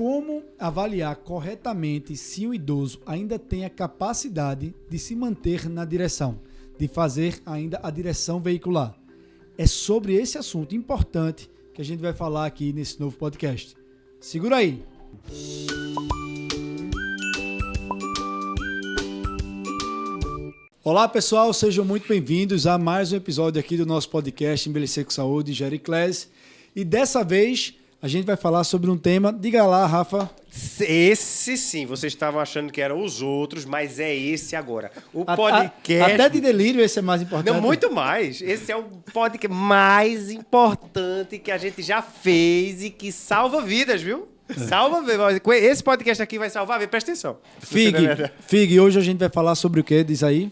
como avaliar corretamente se o idoso ainda tem a capacidade de se manter na direção, de fazer ainda a direção veicular. É sobre esse assunto importante que a gente vai falar aqui nesse novo podcast. Segura aí! Olá pessoal, sejam muito bem-vindos a mais um episódio aqui do nosso podcast Envelhecer com Saúde, Gericlés. E dessa vez a gente vai falar sobre um tema, diga lá, Rafa. Esse sim, vocês estavam achando que eram os outros, mas é esse agora. O podcast... Até de delírio esse é mais importante. Não, muito mais. Esse é o podcast mais importante que a gente já fez e que salva vidas, viu? Salva vidas. Esse podcast aqui vai salvar vidas. Presta atenção. Fig, hoje a gente vai falar sobre o que? Diz aí.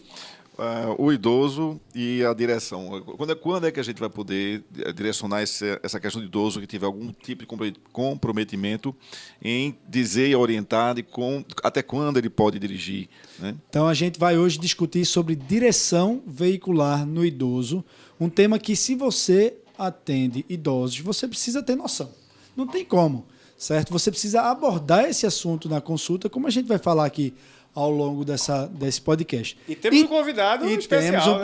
O idoso e a direção. Quando é que a gente vai poder direcionar essa questão do idoso que tiver algum tipo de comprometimento em dizer e orientar até quando ele pode dirigir, né? Então a gente vai hoje discutir sobre direção veicular no idoso, um tema que se você atende idosos, você precisa ter noção. Não tem como, certo? Você precisa abordar esse assunto na consulta, como a gente vai falar aqui ao longo desse podcast. E temos um convidado especial.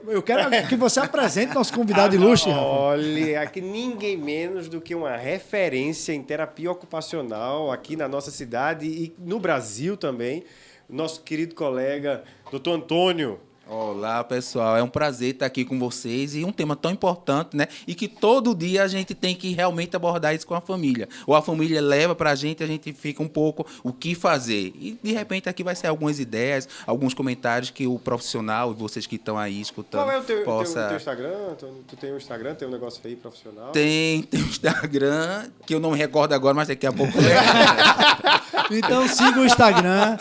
Eu quero que você apresente nosso convidado ilustre, Rafa. Olha, aqui ninguém menos do que uma referência em terapia ocupacional aqui na nossa cidade e no Brasil também. Nosso querido colega, Dr. Antônio. Olá, pessoal. É um prazer estar aqui com vocês e um tema tão importante, né? E que todo dia a gente tem que realmente abordar isso com a família. Ou a família leva para a gente fica um pouco o que fazer. E, de repente, aqui vai ser algumas ideias, alguns comentários que o profissional e vocês que estão aí escutando... Qual é o teu Instagram? Tu tem um Instagram? Tem um negócio aí profissional? Tem um Instagram, que eu não me recordo agora, mas daqui a pouco... Então siga o Instagram,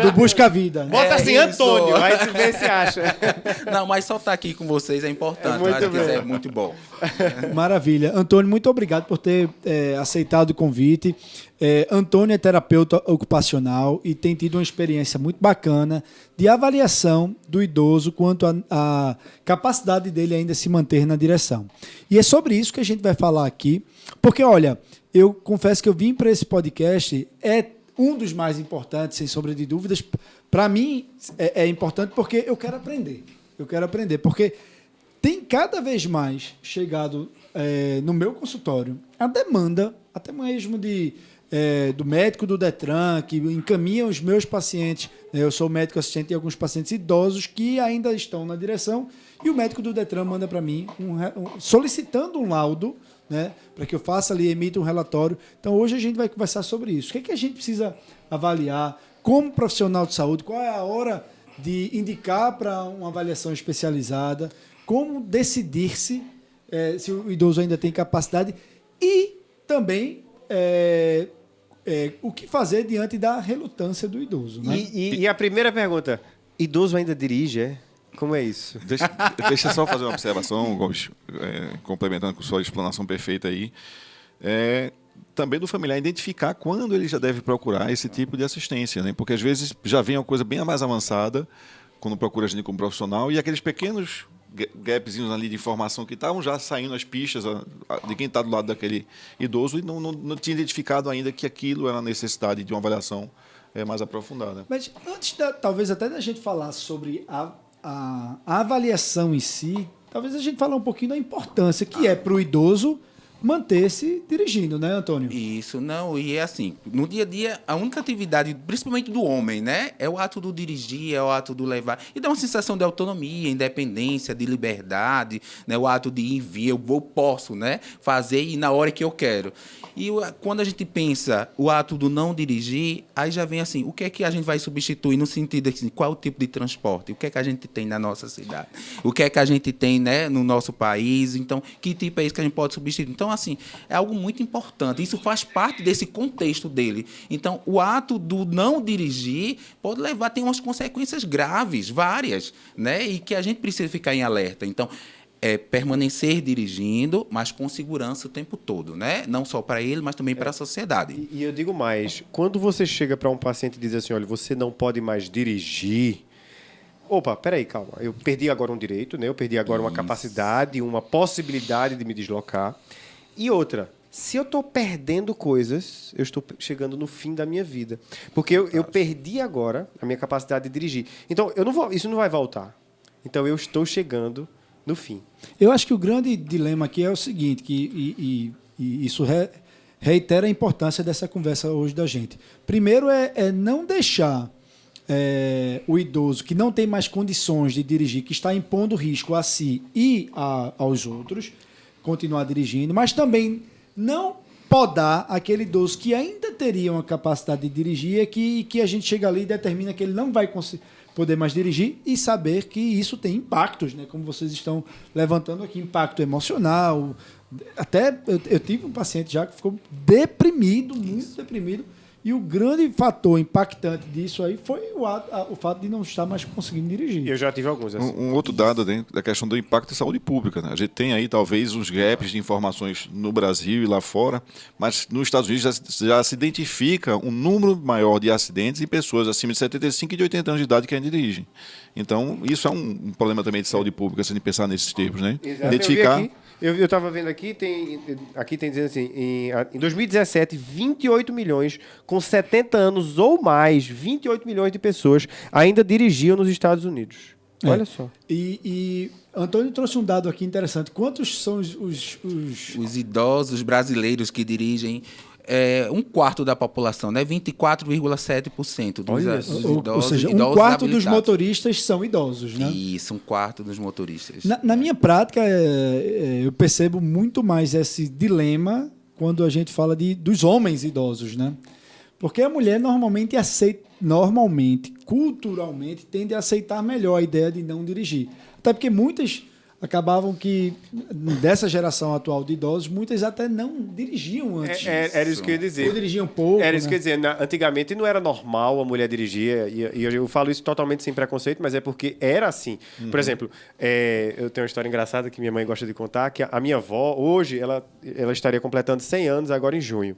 do Busca Vida. Bota assim, Antônio, aí tu vê se acha. Não, mas só estar aqui com vocês é importante. Eu acho que isso é muito bom. Maravilha. Antônio, muito obrigado por ter aceitado o convite. Antônio é terapeuta ocupacional e tem tido uma experiência muito bacana de avaliação do idoso quanto à capacidade dele ainda se manter na direção. E é sobre isso que a gente vai falar aqui, porque, olha, eu confesso que eu vim para esse podcast, é um dos mais importantes, sem sombra de dúvidas. Para mim, é importante porque eu quero aprender. Porque tem cada vez mais chegado no meu consultório a demanda, até mesmo do médico do Detran, que encaminha os meus pacientes. Eu sou médico assistente de alguns pacientes idosos que ainda estão na direção, e o médico do Detran manda para mim, solicitando um laudo, né, para que eu faça ali, emita um relatório. Então, hoje a gente vai conversar sobre isso. O que a gente precisa avaliar como profissional de saúde? Qual é a hora de indicar para uma avaliação especializada? Como decidir-se se o idoso ainda tem capacidade? E também o que fazer diante da relutância do idoso, né? E a primeira pergunta, idoso ainda dirige, é? Como é isso? Deixa eu só fazer uma observação, Gomes, complementando com sua explanação perfeita aí. Também do familiar identificar quando ele já deve procurar esse tipo de assistência, né? Porque às vezes já vem uma coisa bem mais avançada quando procura a gente como profissional, e aqueles pequenos gapzinhos ali de informação que estavam já saindo as pistas de quem está do lado daquele idoso e não tinha identificado ainda que aquilo era a necessidade de uma avaliação mais aprofundada. Mas antes, talvez até da gente falar sobre a avaliação em si, talvez a gente fale um pouquinho da importância que é para o idoso manter-se dirigindo, né, Antônio? Isso, não, e é assim, no dia a dia, a única atividade, principalmente do homem, né, é o ato do dirigir, é o ato do levar, e dá uma sensação de autonomia, independência, de liberdade, né, o ato de ir e vir, eu posso, né, fazer e na hora que eu quero. E quando a gente pensa o ato do não dirigir, aí já vem assim, o que é que a gente vai substituir no sentido assim, qual é o tipo de transporte? O que é que a gente tem na nossa cidade? O que é que a gente tem, né, no nosso país? Então, que tipo é isso que a gente pode substituir? Então, assim, é algo muito importante. Isso faz parte desse contexto dele. Então, o ato do não dirigir pode levar, tem umas consequências graves, várias, né, e que a gente precisa ficar em alerta. Então, permanecer dirigindo, mas com segurança o tempo todo, né? Não só para ele, mas também para a sociedade. E eu digo mais, quando você chega para um paciente e diz assim, olha, você não pode mais dirigir... Opa, peraí, calma. Eu perdi agora um direito, né? Eu perdi agora uma capacidade, uma possibilidade de me deslocar. E outra, se eu estou perdendo coisas, eu estou chegando no fim da minha vida. Porque eu perdi agora a minha capacidade de dirigir. Então, isso não vai voltar. Então, eu estou chegando no fim. Eu acho que o grande dilema aqui é o seguinte, e isso reitera a importância dessa conversa hoje da gente. Primeiro é não deixar o idoso que não tem mais condições de dirigir, que está impondo risco a si e aos outros, continuar dirigindo, mas também não podar aquele idoso que ainda teria uma capacidade de dirigir e que a gente chega ali e determina que ele não vai poder mais dirigir e saber que isso tem impactos, né? Como vocês estão levantando aqui, impacto emocional. Até eu tive um paciente já que ficou deprimido, muito deprimido, e o grande fator impactante disso aí foi o fato de não estar mais conseguindo dirigir. Eu já tive alguns. Assim. Um outro dado dentro da questão do impacto de saúde pública. Né? A gente tem aí talvez uns gaps de informações no Brasil e lá fora, mas nos Estados Unidos já se identifica um número maior de acidentes em pessoas acima de 75 e de 80 anos de idade que ainda dirigem. Então, isso é um problema também de saúde pública, se a gente pensar nesses termos. Né? Identificar... Eu estava vendo aqui tem dizendo assim, em 2017, 28 milhões, com 70 anos ou mais, 28 milhões de pessoas ainda dirigiam nos Estados Unidos. Olha só. E Antônio trouxe um dado aqui interessante. Quantos são os idosos brasileiros que dirigem? Um quarto da população, né? 24,7% dos idosos. Ou seja, um quarto dos motoristas são idosos, né? Isso, um quarto dos motoristas. Na minha prática, eu percebo muito mais esse dilema quando a gente fala dos homens idosos, né? Porque a mulher normalmente, culturalmente, tende a aceitar melhor a ideia de não dirigir. Até porque muitas acabavam que, dessa geração atual de idosos, muitas até não dirigiam antes. Era isso que eu ia dizer. Ou dirigiam pouco. Era isso que eu ia dizer. Antigamente não era normal a mulher dirigir, e eu falo isso totalmente sem preconceito, mas é porque era assim. Por exemplo, eu tenho uma história engraçada que minha mãe gosta de contar, que a minha avó, hoje, ela estaria completando 100 anos agora em junho,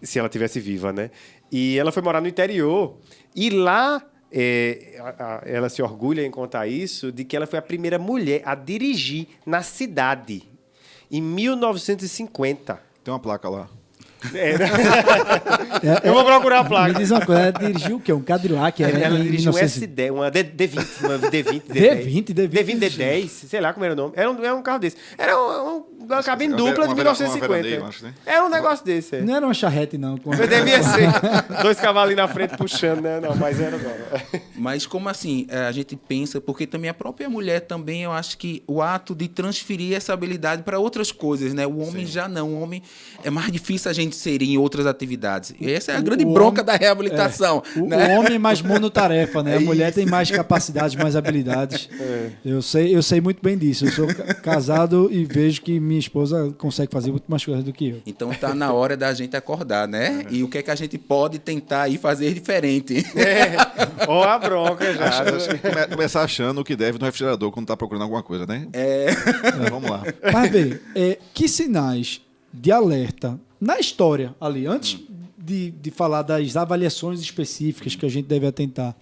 se ela tivesse viva, né? E ela foi morar no interior, e lá... ela se orgulha em contar isso, de que ela foi a primeira mulher a dirigir na cidade em 1950. Tem uma placa lá. Eu vou procurar a placa. Me diz uma coisa, ela dirigiu o quê? Um Cadillac? Ela dirigiu um SD, uma D20, uma D20, D20, D10, sei lá como era o nome. Era um carro desse. Era uma cabine dupla de 1950. Era um negócio desse. Não era uma charrete, não. Devia ser. 2 cavalos na frente puxando, né? Não, mas era agora. Mas como assim? A gente pensa, porque também a própria mulher também, eu acho que o ato de transferir essa habilidade para outras coisas, né? O homem já não. O homem é mais difícil a gente inserir em outras atividades. E essa é a grande bronca da reabilitação. Né? O homem é mais monotarefa, né? A mulher tem mais capacidades, mais habilidades. Eu sei muito bem disso. Eu sou casado e vejo que minha esposa consegue fazer muito mais coisas do que eu. Então tá na hora da gente acordar, né? E o que é que a gente pode tentar aí fazer diferente? Ou a bronca já. Começar achando o que deve no refrigerador quando tá procurando alguma coisa, né? Vamos lá. Mas bem, que sinais de alerta na história ali, antes de falar das avaliações específicas que a gente deve atentar,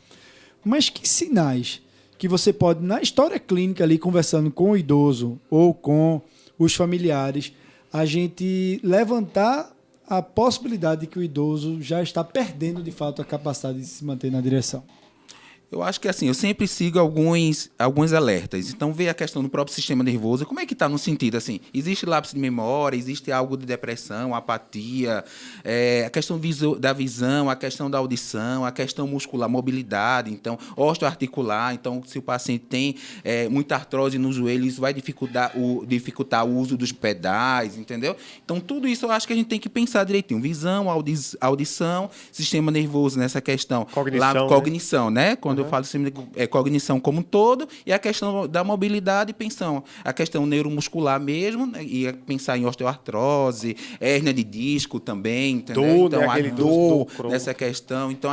mas que sinais que você pode, na história clínica ali, conversando com o idoso ou com os familiares, a gente levantar a possibilidade de que o idoso já está perdendo, de fato, a capacidade de se manter na direção? Eu acho que assim, eu sempre sigo alguns alertas. Então, ver a questão do próprio sistema nervoso. Como é que está no sentido assim? Existe lapso de memória, existe algo de depressão, apatia, a questão da visão, a questão da audição, a questão muscular, mobilidade, então, osteoarticular. Então, se o paciente tem muita artrose no joelho, isso vai dificultar o uso dos pedais, entendeu? Então, tudo isso eu acho que a gente tem que pensar direitinho. Visão, audição, sistema nervoso nessa questão. Cognição, né? Quando eu falo de cognição como um todo, e a questão da mobilidade, pensão, a questão neuromuscular mesmo, né? E pensar em osteoartrose, hérnia de disco também, entendeu? Então, a dor nessa questão. Então,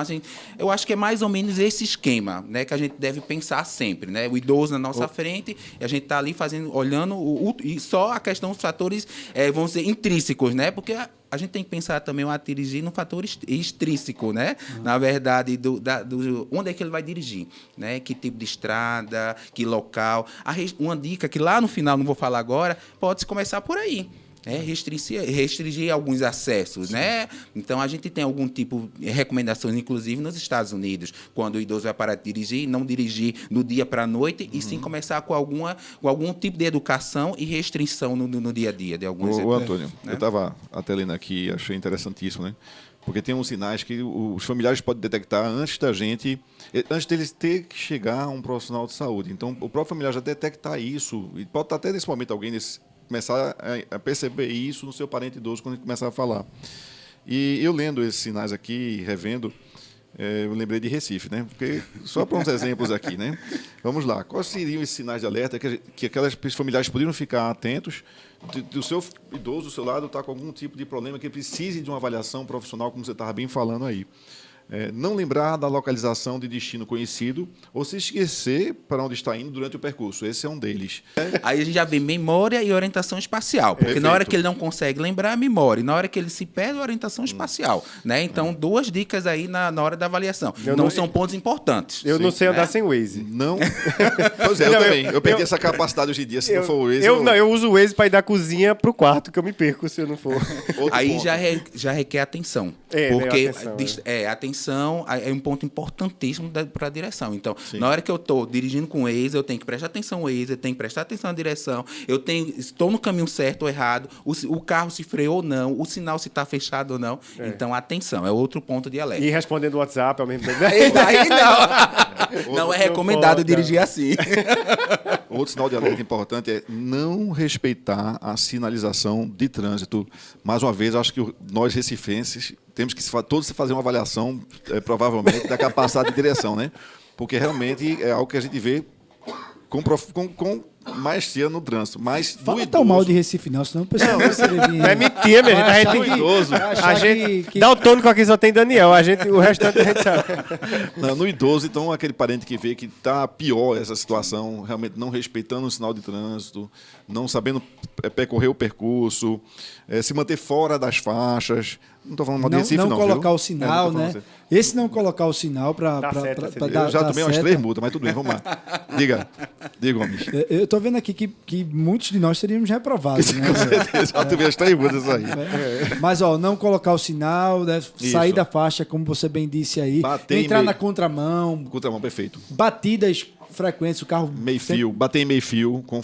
eu acho que é mais ou menos esse esquema, né, que a gente deve pensar sempre, né? O idoso na nossa frente, e a gente está ali olhando e só a questão dos fatores, vão ser intrínsecos, né? Porque a gente tem que pensar também o ato de dirigir no fator extrínseco, né? Na verdade, onde é que ele vai dirigir, né? Que tipo de estrada, que local. Uma dica que lá no final, não vou falar agora, pode-se começar por aí. restringir alguns acessos, né? Então, a gente tem algum tipo de recomendações, inclusive nos Estados Unidos, quando o idoso vai parar de dirigir, não dirigir do dia para a noite, e sim começar com algum tipo de educação e restrição no dia a dia de alguns O Antônio, né? eu estava até lendo aqui, achei interessantíssimo, né? Porque tem uns sinais que os familiares podem detectar antes deles ter que chegar a um profissional de saúde. Então, o próprio familiar já detectar isso, e pode estar até nesse momento alguém começar a perceber isso no seu parente idoso quando ele começar a falar. E eu lendo esses sinais aqui, revendo, eu lembrei de Recife, né? Porque, só para uns exemplos aqui, né? Vamos lá. Quais seriam esses sinais de alerta que aquelas familiares poderiam ficar atentos do seu idoso do seu lado está com algum tipo de problema que precise de uma avaliação profissional, como você estava bem falando aí? Não lembrar da localização de destino conhecido ou se esquecer para onde está indo durante o percurso. Esse é um deles. Aí a gente já vê memória e orientação espacial. Porque na hora que ele não consegue lembrar, memória. E na hora que ele se perde, orientação espacial. Né? Então, 2 dicas aí na hora da avaliação. Não são pontos importantes. Eu não sei andar sem Waze. Não. Pois é, eu também. Eu perdi essa capacidade hoje em dia, se não for o Waze. Eu uso o Waze para ir da cozinha pro quarto, que eu me perco se eu não for. Aí já requer atenção. Porque atenção é um ponto importantíssimo para a direção. Então, na hora que eu estou dirigindo com o Waze, eu tenho que prestar atenção ao Waze, eu tenho que prestar atenção à direção, estou no caminho certo ou errado, o carro se freou ou não, o sinal se está fechado ou não. Então, atenção, é outro ponto de alerta. E respondendo o WhatsApp ao mesmo tempo. Aí não. Não é recomendado dirigir assim. Outro sinal de alerta importante é não respeitar a sinalização de trânsito. Mais uma vez, acho que nós recifenses temos que todos fazer uma avaliação, provavelmente, da capacidade de direção, né? Porque realmente é algo que a gente vê com maestria no trânsito. Mas fala tão mal de Recife, não, senão o pessoal vai ser Não é mentira, minha gente. A gente tem idoso. A gente dá o tônico aqui, só tem Daniel. O restante a gente sabe. Não, no idoso, então, aquele parente que vê que está pior essa situação, realmente não respeitando o sinal de trânsito, não sabendo percorrer o percurso, se manter fora das faixas. Não estou falando mal de Recife, não. Não colocar viu? o sinal, né? Esse não colocar o sinal para dar. Eu já tomei umas 3 multas, mas tudo bem, vamos lá. Diga, Gomes. Eu estou vendo aqui que muitos de nós seríamos reprovados. Né? Com certeza, já tomei as 3 multas aí. Mas, não colocar o sinal, né? Sair da faixa, como você bem disse aí, entrar na contramão. Contramão, perfeito. Batidas frequentes, o carro... Meio-fio, bater em meio-fio com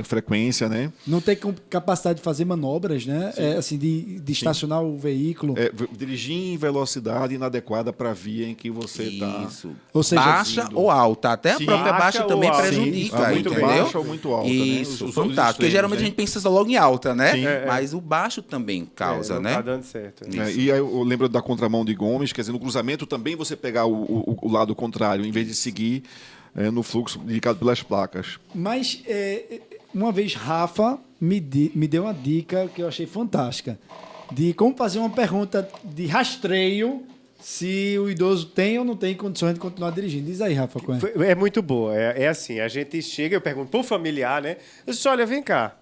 frequência, né? Não ter capacidade de fazer manobras, né? Assim, de estacionar o veículo. Dirigir em velocidade inadequada para a via em que você está. Isso. Ou seja, baixa ou alta. Até a própria baixa também prejudica, muito entendeu? baixa ou muito alta. Isso, né? Fantástico. Porque geralmente a gente pensa só logo em alta, né? Sim. Mas o baixo também causa, não né? Tá dando certo. E aí eu lembro da contramão de Gomes, quer dizer, no cruzamento também você pegar o lado contrário, em vez de seguir no fluxo indicado pelas placas. Mas, uma vez, Rafa me deu uma dica que eu achei fantástica, de como fazer uma pergunta de rastreio se o idoso tem ou não tem condições de continuar dirigindo. Diz aí, Rafa. Qual é? É muito boa. É assim, a gente chega, eu pergunto pro familiar, né? Eu disse, olha, vem cá.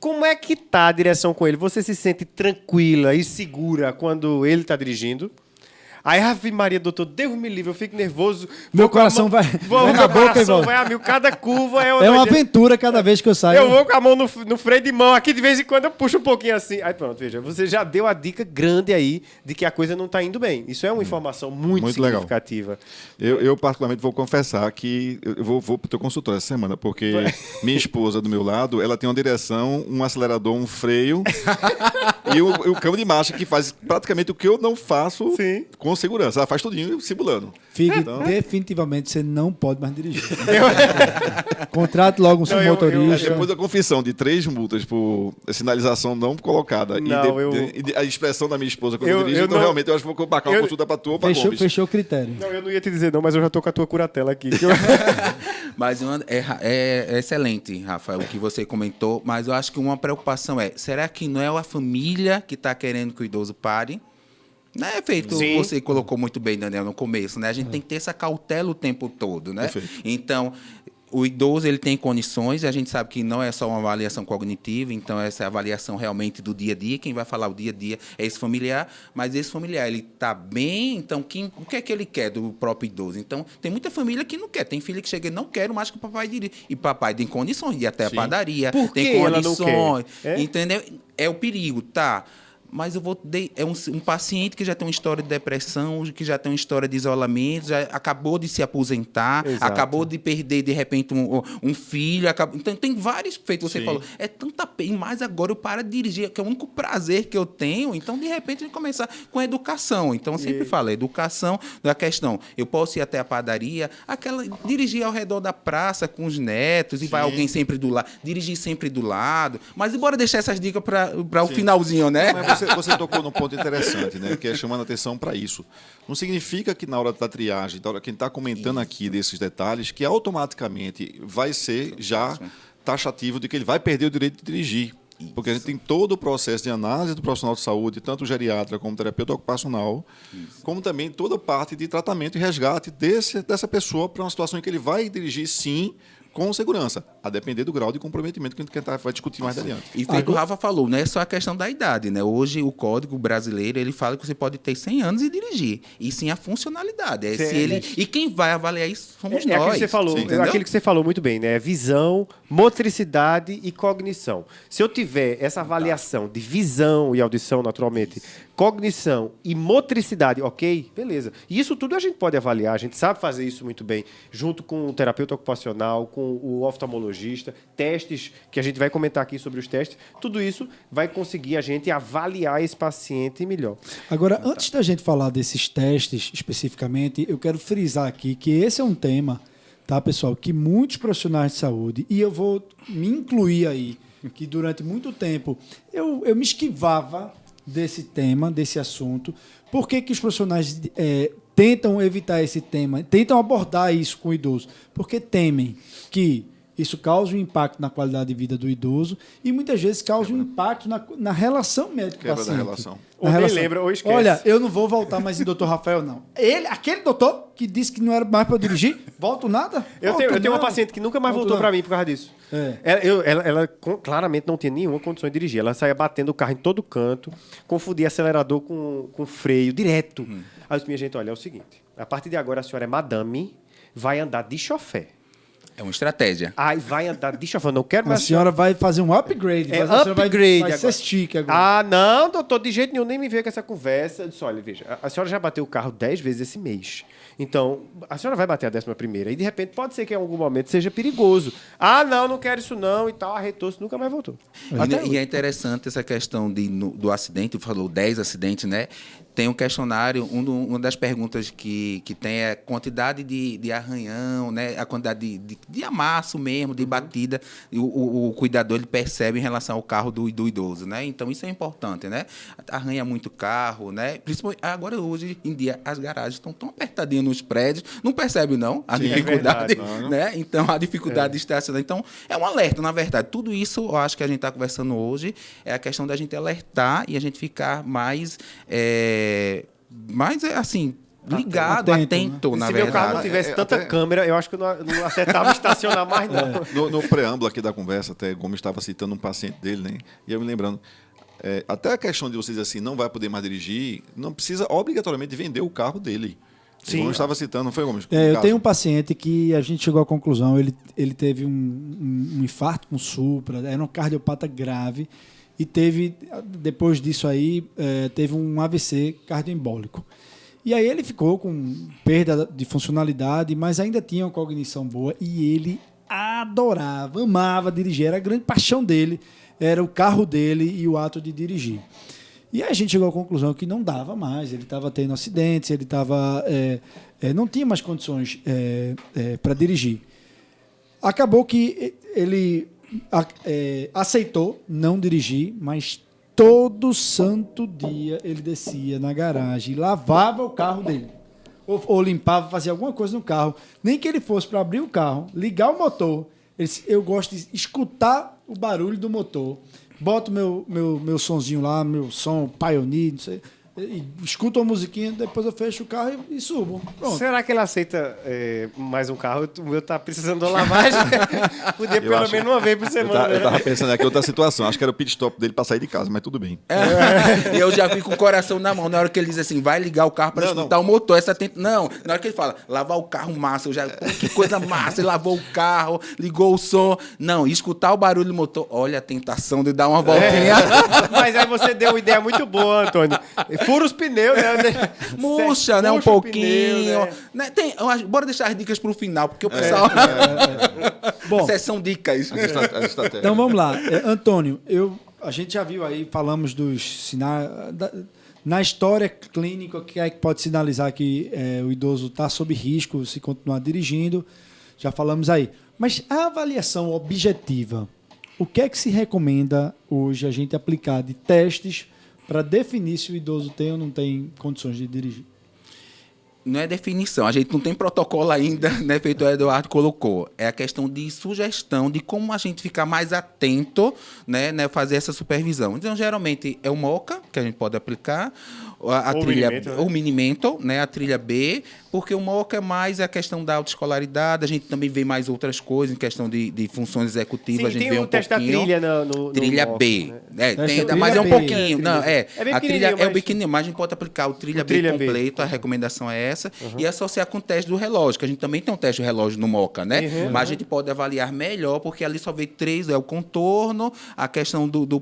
Como é que tá a direção com ele? Você se sente tranquila e segura quando ele está dirigindo? Aí, Ave Maria, doutor, Deus me livre, eu fico nervoso. Meu coração vai na boca e volta. Vai a mil, cada curva é uma aventura cada vez que eu saio. Eu vou com a mão no freio de mão aqui, de vez em quando eu puxo um pouquinho assim. Aí pronto, veja, você já deu a dica grande aí de que a coisa não está indo bem. Isso é uma informação muito significativa. Legal. Eu, particularmente, vou confessar que eu vou pro teu consultório essa semana, porque minha esposa, do meu lado, ela tem uma direção, um acelerador, um freio e o câmbio de marcha, que faz praticamente o que eu não faço com segurança. Ela faz tudinho simulando. Figue, definitivamente você não pode mais dirigir. Contrate logo um motorista. Depois da confissão de 3 multas por sinalização não colocada e a expressão da minha esposa quando eu dirijo, então realmente eu acho que vou marcar uma consulta para tu ou para Gomes. Fechou o critério. Não, eu não ia te dizer não, mas eu já tô com a tua curatela aqui. Mas é excelente, Rafael, o que você comentou, mas eu acho que uma preocupação será que não é a família que está querendo que o idoso pare? Não é feito, você colocou muito bem, Daniel, no começo, né? A gente tem que ter essa cautela o tempo todo, né? Perfeito. Então, o idoso ele tem condições, a gente sabe que não é só uma avaliação cognitiva, então essa é a avaliação realmente do dia a dia, quem vai falar o dia a dia é esse familiar, mas esse familiar, ele está bem, então o que é que ele quer do próprio idoso? Então, tem muita família que não quer, tem filho que chega e não quero mais que o papai dirija, e papai tem condições de ir até a padaria, Por que tem ela não condições, quer? entendeu? É o perigo, tá? Mas eu vou é um paciente que já tem uma história de depressão, que já tem uma história de isolamento, já acabou de se aposentar, Exato. acabou de perder, de repente, um filho. Então, tem vários, feito você falou, é tanta pena, mas agora eu paro de dirigir, que é o único prazer que eu tenho. Então, de repente, a gente começar com a educação. Então, eu sempre falo, educação da questão. Eu posso ir até a padaria, dirigir ao redor da praça com os netos, e vai alguém sempre do lado, dirigir sempre do lado. Mas e bora deixar essas dicas para o finalzinho, né? Mas você tocou num ponto interessante, né? Que é chamando a atenção para isso. Não significa que na hora da triagem, da hora que a gente está comentando aqui desses detalhes, que automaticamente vai ser já taxativo de que ele vai perder o direito de dirigir. Porque a gente tem todo o processo de análise do profissional de saúde, tanto o geriatra como o terapeuta ocupacional, como também toda a parte de tratamento e resgate dessa pessoa para uma situação em que ele vai dirigir, sim, com segurança, a depender do grau de comprometimento que a gente vai discutir mais adiante. E feito o Rafa falou, não é só a questão da idade, né? Hoje o Código Brasileiro, ele fala que você pode ter 100 anos e dirigir. E sim a funcionalidade. E quem vai avaliar isso somos nós. Aquilo que você falou, aquilo que você falou muito bem, né? Visão, motricidade e cognição. Se eu tiver essa avaliação de visão e audição, naturalmente, cognição e motricidade, ok? Beleza. E isso tudo a gente pode avaliar, a gente sabe fazer isso muito bem, junto com o terapeuta ocupacional, com o oftalmologista, testes, que a gente vai comentar aqui sobre os testes, tudo isso vai conseguir a gente avaliar esse paciente melhor. Agora, antes da gente falar desses testes especificamente, eu quero frisar aqui que esse é um tema, tá, pessoal, que muitos profissionais de saúde, e eu vou me incluir aí, que durante muito tempo eu me esquivava desse tema, desse assunto. Por que os profissionais tentam evitar esse tema, tentam abordar isso com o idoso? Porque temem que isso cause um impacto na qualidade de vida do idoso e muitas vezes cause um impacto na relação médico-paciente. Quebra da relação. Ou nem lembra, ou esquece. Olha, eu não vou voltar mais em Dr. Rafael, não. Aquele doutor que disse que não era mais para dirigir, volto nada? Eu tenho uma paciente que nunca mais voltou para mim por causa disso. Ela claramente não tinha nenhuma condição de dirigir. Ela saía batendo o carro em todo canto, confundia acelerador com freio, direto. Aí eu disse, minha gente, olha, é o seguinte, a partir de agora a senhora é madame, vai andar de chofé. É uma estratégia. Aí vai andar de chofé, não quero mais... A senhora vai fazer um upgrade. Vai ser chique agora. Ah, não, doutor, de jeito nenhum, nem me veio com essa conversa. Eu disse, olha, veja, a senhora já bateu o carro 10 vezes esse mês. Então, a senhora vai bater a 11ª e, de repente, pode ser que em algum momento seja perigoso. Ah, não quero isso não e tal. Arretou-se, nunca mais voltou. E é interessante essa questão do acidente, falou 10 acidentes, né? Tem um questionário, uma das perguntas que tem é a quantidade de arranhão, né? A quantidade de amasso mesmo, de batida, o cuidador ele percebe em relação ao carro do idoso, né? Então, isso é importante, né? Arranha muito carro, né? Principalmente, agora, hoje em dia, as garagens estão tão apertadinhas nos prédios, não percebe, não? A dificuldade, verdade, né? Então, a dificuldade de estacionar. Então, é um alerta, na verdade. Tudo isso, eu acho que a gente está conversando hoje, é a questão da gente alertar e a gente ficar mais... assim, ligado, atento, né? na Se verdade. meu carro não tivesse tanta câmera, eu acho que eu não acertava estacionar mais, não. No preâmbulo aqui da conversa, até Gomes estava citando um paciente dele, né? E eu me lembrando, até a questão de você dizer assim, não vai poder mais dirigir, não precisa obrigatoriamente vender o carro dele. Sim. Gomes estava citando, não foi, Gomes? Eu tenho um paciente que a gente chegou à conclusão, ele teve um infarto com supra, era um cardiopata grave, e depois disso aí, teve um AVC cardioembólico. E aí ele ficou com perda de funcionalidade, mas ainda tinha uma cognição boa e ele adorava, amava dirigir, era a grande paixão dele, era o carro dele e o ato de dirigir. E aí a gente chegou à conclusão que não dava mais, ele estava tendo acidentes, ele não tinha mais condições para dirigir. Acabou que ele aceitou não dirigir, mas todo santo dia ele descia na garagem e lavava o carro dele. Ou limpava, fazia alguma coisa no carro. Nem que ele fosse para abrir o carro, ligar o motor. Ele disse, eu gosto de escutar o barulho do motor. Boto meu sonzinho lá, meu som Pioneer, não sei. escuto uma musiquinha, depois eu fecho o carro e subo. Pronto. Será que ele aceita mais um carro? O meu tá precisando de uma lavagem. Podia pelo acho- menos uma vez por semana. Eu tava pensando aqui outra situação. Acho que era o pit stop dele pra sair de casa, mas tudo bem. E eu já fico com o coração na mão. Na hora que ele diz assim, vai ligar o carro para escutar o motor. Não, na hora que ele fala, lavar o carro massa, eu já, pô, que coisa massa, ele lavou o carro, ligou o som. Não, escutar o barulho do motor, olha a tentação de dar uma voltinha. Mas aí você deu uma ideia muito boa, Antônio. Fura os pneus, né? Murcha, né? Um Puxa o pouquinho. pneu, Né, bora deixar as dicas pro final, porque o pessoal... Bom, Sessão dicas. A estratégia. então vamos lá. Antônio, a gente já viu aí, falamos dos sinais. Na história clínica, o que é que pode sinalizar que o idoso está sob risco se continuar dirigindo? Já falamos aí. Mas a avaliação objetiva, o que é que se recomenda hoje a gente aplicar de testes para definir se o idoso tem ou não tem condições de dirigir? Não é definição, a gente não tem protocolo ainda, né, feito o Eduardo colocou. É a questão de sugestão de como a gente ficar mais atento, né, fazer essa supervisão. Então, geralmente, é o MOCA, que a gente pode aplicar, a Ou trilha, Minimental, né? ou Minimental, né, a trilha B, porque o MOCA é mais a questão da autoescolaridade, a gente também vê mais outras coisas, em questão de funções executivas, Sim, a gente tem vê o um teste da pouquinho. trilha no Trilha MOCA, B. né? Mas é um B. pouquinho. Não, É bem a trilha pequenininho, é o mas- pequenininho, mas a gente pode aplicar o trilha B trilha B. completo, a recomendação é essa, e associar com o teste do relógio, que a gente também tem um teste do relógio no MOCA, né? Mas a gente pode avaliar melhor, porque ali só vê três, é o contorno, a questão do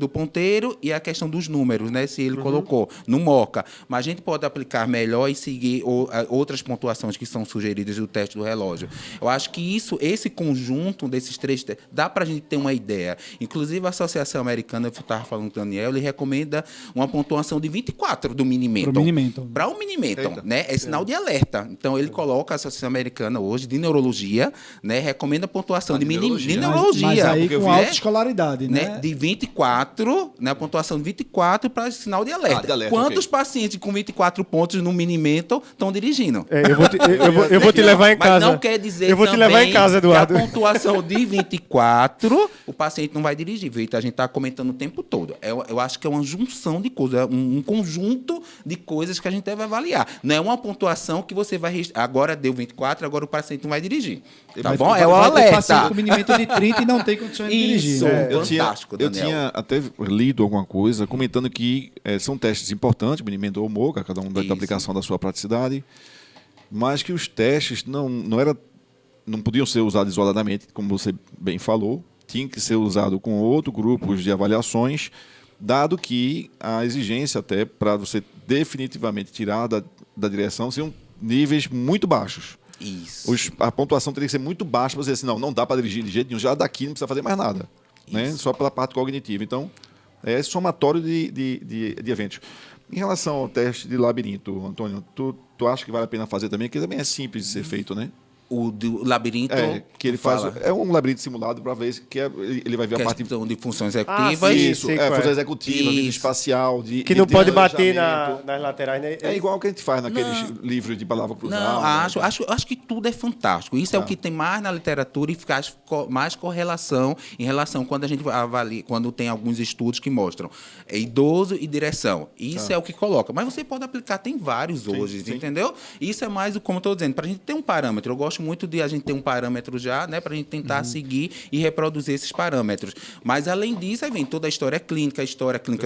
ponteiro e a questão dos números, né? Se ele colocou no MOCA. Mas a gente pode aplicar melhor e seguir outras pontuações que são sugeridas do teste do relógio. Eu acho que esse conjunto desses três testes, dá para a gente ter uma ideia. Inclusive, a Associação Americana, eu estava falando com o Daniel, ele recomenda uma pontuação de 24 do Minimental. Pro Minimental. Para o Minimental, né? É sinal de alerta. Então, ele coloca a Associação Americana hoje de Neurologia, né? Recomenda a pontuação de neurologia. neurologia. Mas aí porque eu com vi, autoescolaridade, né? De 24, né? A pontuação de 24 para sinal de alerta. de alerta, Quantos ok. pacientes com 24 pontos no Minimental estão dirigindo? Eu vou te levar em Mas casa. não quer dizer Eu vou te também levar em casa, Eduardo. que a pontuação de 24, o paciente não vai dirigir. Vitor, a gente está comentando o tempo todo. Eu acho que é uma junção de coisas, é um conjunto de coisas que a gente deve avaliar. Não é uma pontuação que você vai... Agora deu 24, agora o paciente não vai dirigir. Tá Vai- bom? vai- É o vai ter paciente alerta. com Minimento de 30 e não tem condições de dirigir. Isso. né? Fantástico, eu Daniel. tinha até lido alguma coisa comentando que são testes importantes, Minimental ou MOCA, cada um da Isso. aplicação da sua praticidade, mas que os testes não podiam ser usados isoladamente, como você bem falou, tinha que ser usado com outros grupos de avaliações, dado que a exigência até para você definitivamente tirar da direção seriam níveis muito baixos. Isso. A pontuação teria que ser muito baixa para dizer assim, não dá para dirigir de jeito nenhum, já daqui não precisa fazer mais nada, né? Só pela parte cognitiva. Então, é somatório de eventos. Em relação ao teste de labirinto, Antônio, tu acha que vale a pena fazer também? Que também é simples de ser feito, né? O do labirinto... Que ele faz. É um labirinto simulado para ver que ele vai ver a parte. Questão de funções sim, executivas. Isso, sei qual é. função executiva, vídeo Isso. espacial, Que não de pode bater planejamento. nas laterais, né? É igual o que a gente faz naqueles livros de palavra cruzada. Não, né? acho que tudo é fantástico. Isso é o que tem mais na literatura e faz mais correlação em relação quando a gente avalia, quando tem alguns estudos que mostram idoso e direção. Isso é o que coloca. Mas você pode aplicar, tem vários hoje, sim. entendeu? Isso é mais, como eu estou dizendo, para a gente ter um parâmetro. Eu gosto muito de a gente ter um parâmetro já, né, para a gente tentar seguir e reproduzir esses parâmetros. Mas, além disso, aí vem toda a história clínica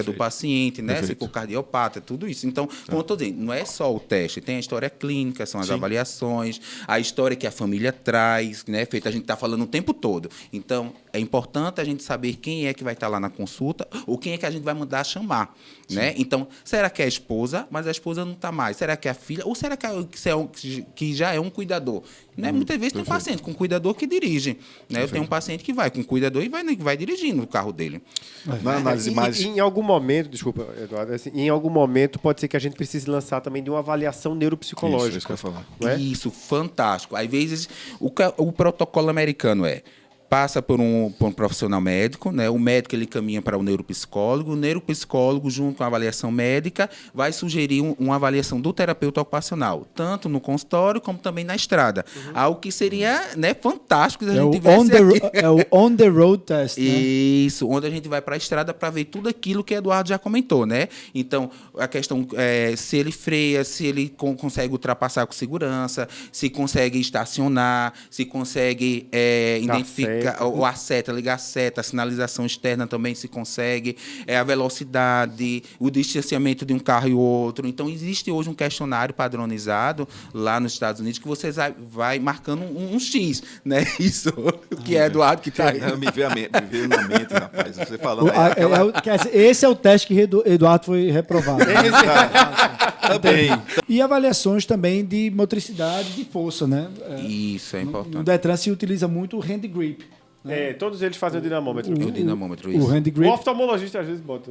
do paciente, né, se for cardiopata, tudo isso. Então, como eu estou dizendo, não é só o teste, tem a história clínica, são as avaliações, a história que a família traz, né, feita a gente está falando o tempo todo. Então, é importante a gente saber quem é que vai estar lá na consulta ou quem é que a gente vai mandar chamar, né? Então, será que é a esposa, mas a esposa não está mais? Será que é a filha? Ou será que já é um cuidador? Né? Muitas vezes tem um paciente com cuidador que dirige. Né? Eu tenho um paciente que vai com cuidador e vai dirigindo o carro dele. Na análise mais. Em algum momento, desculpa, Eduardo, assim, em algum momento pode ser que a gente precise lançar também de uma avaliação neuropsicológica. Isso que eu ia falar. Não é? Isso, fantástico. Às vezes, o protocolo americano é passa por um profissional médico, né? O médico ele caminha para o neuropsicólogo, junto com a avaliação médica, vai sugerir uma avaliação do terapeuta ocupacional, tanto no consultório como também na estrada. Algo que seria, né, fantástico se a gente tivesse aqui. É o on the road test, né? Isso, onde a gente vai para a estrada para ver tudo aquilo que Eduardo já comentou, né? Então, a questão se ele freia, se ele consegue ultrapassar com segurança, se consegue estacionar, se consegue identificar ligar a seta, a sinalização externa também se consegue, a velocidade, o distanciamento de um carro e outro. Então, existe hoje um questionário padronizado lá nos Estados Unidos que você vai marcando um X, né? Isso, que é Eduardo que está aí. Me veio na mente, rapaz. Você falando esse é o teste que Eduardo foi reprovado. Também. E avaliações também de motricidade, de força, né? Isso é importante. No Detran se utiliza muito o hand grip. Todos eles fazem o dinamômetro. O dinamômetro, O isso. hand grip. O oftalmologista às vezes bota.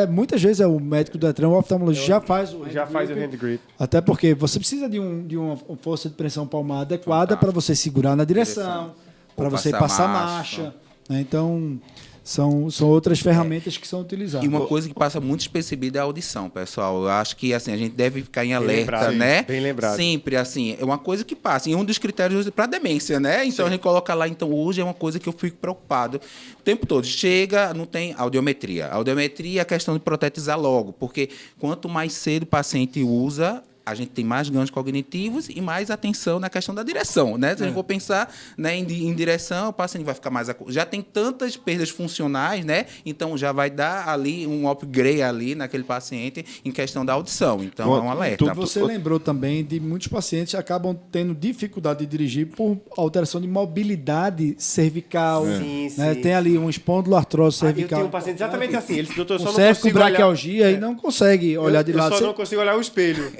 Muitas vezes é o médico do Detran, o oftalmologista já faz o hand grip. Até porque você precisa de uma força de pressão palmar adequada para você segurar na direção, para você passar marcha. Né? Então, são outras ferramentas que são utilizadas. E uma coisa que passa muito despercebida é a audição, pessoal. Eu acho que assim, a gente deve ficar em alerta, né? Bem lembrado. Sempre, assim, é uma coisa que passa. E um dos critérios para demência, né? Então, a gente coloca lá, então, hoje é uma coisa que eu fico preocupado o tempo todo. Chega, não tem audiometria. Audiometria é a questão de protetizar logo, porque quanto mais cedo o paciente usa, a gente tem mais ganhos cognitivos e mais atenção na questão da direção, né? Se a gente for pensar, né, em direção, o paciente vai ficar mais... Já tem tantas perdas funcionais, né? Então, já vai dar ali um upgrade ali naquele paciente em questão da audição. Então, é um alerta. Você lembrou também de muitos pacientes que acabam tendo dificuldade de dirigir por alteração de mobilidade cervical. Sim, né? sim. Tem ali um espondloartrose Eu cervical. tenho um paciente exatamente assim. Ele, doutor, só não cerco consigo olhar... braquialgia e não consegue olhar de lado. Eu só não consigo olhar o espelho.